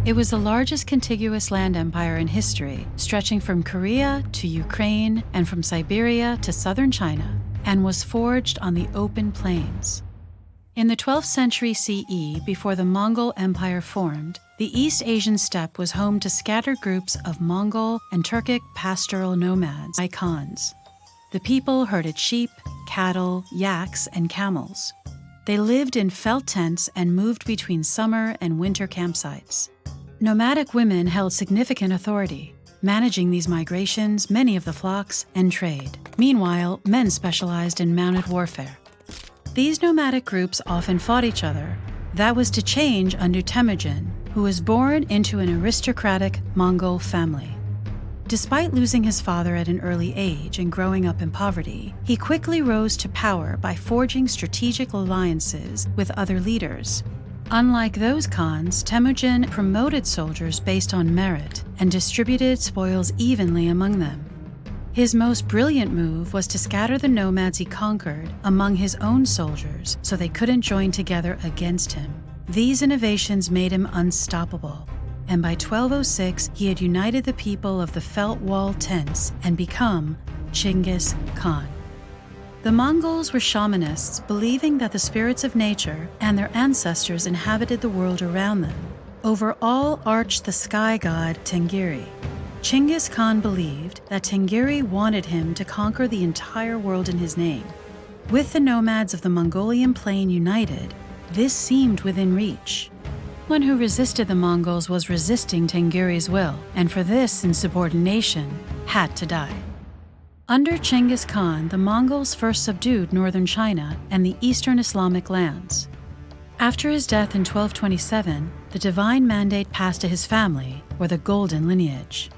It was the largest contiguous land empire in history, stretching from Korea to Ukraine and from Siberia to southern China, and was forged on the open plains. In the 12th century CE, before the Mongol Empire formed, the East Asian steppe was home to scattered groups of Mongol and Turkic pastoral nomads, Khans. The people herded sheep, cattle, yaks, and camels. They lived in felt tents and moved between summer and winter campsites. Nomadic women held significant authority, managing these migrations, many of the flocks, and trade. Meanwhile, men specialized in mounted warfare. These nomadic groups often fought each other. That was to change under Temujin, who was born into an aristocratic Mongol family. Despite losing his father at an early age and growing up in poverty, he quickly rose to power by forging strategic alliances with other leaders. Unlike those Khans, Temujin promoted soldiers based on merit and distributed spoils evenly among them. His most brilliant move was to scatter the nomads he conquered among his own soldiers so they couldn't join together against him. These innovations made him unstoppable, and by 1206 he had united the people of the felt wall tents and become Chinggis Khan. The Mongols were shamanists, believing that the spirits of nature and their ancestors inhabited the world around them. Over all arched the sky god Tengiri. Chinggis Khan believed that Tengiri wanted him to conquer the entire world in his name. With the nomads of the Mongolian plain united, this seemed within reach. One who resisted the Mongols was resisting Tengiri's will, and for this insubordination had to die. Under Chinggis Khan, the Mongols first subdued northern China and the eastern Islamic lands. After his death in 1227, the divine mandate passed to his family, or the Golden Lineage.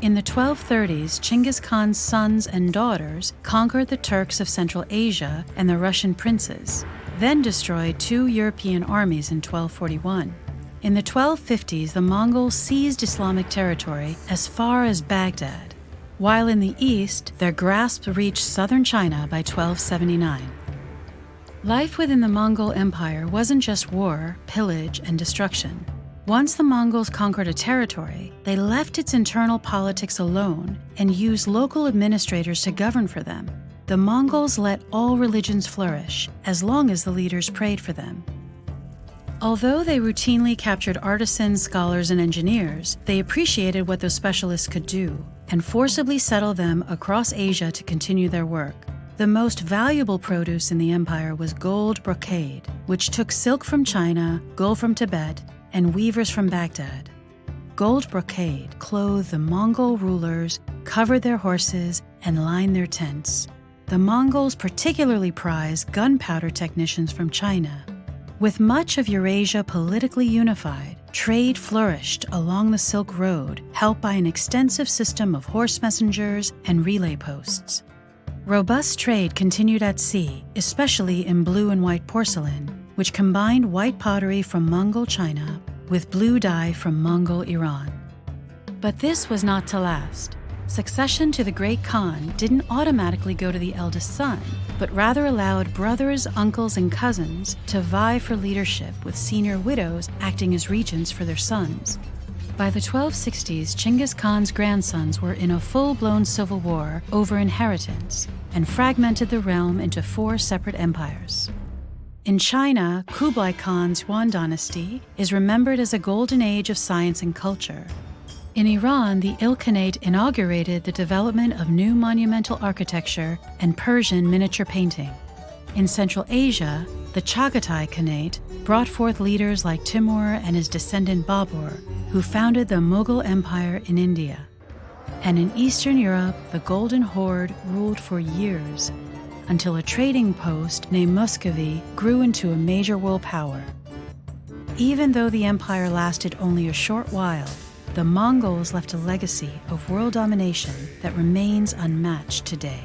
In the 1230s, Chinggis Khan's sons and daughters conquered the Turks of Central Asia and the Russian princes, then destroyed 2 European armies in 1241. In the 1250s, the Mongols seized Islamic territory as far as Baghdad, while in the east, their grasp reached southern China by 1279. Life within the Mongol Empire wasn't just war, pillage, and destruction. Once the Mongols conquered a territory, they left its internal politics alone and used local administrators to govern for them. The Mongols let all religions flourish, as long as the leaders prayed for them. Although they routinely captured artisans, scholars, and engineers, they appreciated what those specialists could do and forcibly settled them across Asia to continue their work. The most valuable produce in the empire was gold brocade, which took silk from China, gold from Tibet, and weavers from Baghdad. Gold brocade clothed the Mongol rulers, covered their horses, and lined their tents. The Mongols particularly prized gunpowder technicians from China. With much of Eurasia politically unified, trade flourished along the Silk Road, helped by an extensive system of horse messengers and relay posts. Robust trade continued at sea, especially in blue and white porcelain, which combined white pottery from Mongol China with blue dye from Mongol Iran. But this was not to last. Succession to the Great Khan didn't automatically go to the eldest son, but rather allowed brothers, uncles, and cousins to vie for leadership, with senior widows acting as regents for their sons. By the 1260s, Chinggis Khan's grandsons were in a full-blown civil war over inheritance and fragmented the realm into 4 separate empires. In China, Kublai Khan's Yuan dynasty is remembered as a golden age of science and culture. In Iran, the Ilkhanate inaugurated the development of new monumental architecture and Persian miniature painting. In Central Asia, the Chagatai Khanate brought forth leaders like Timur and his descendant Babur, who founded the Mughal Empire in India. And in Eastern Europe, the Golden Horde ruled for years, until a trading post named Muscovy grew into a major world power. Even though the empire lasted only a short while, the Mongols left a legacy of world domination that remains unmatched today.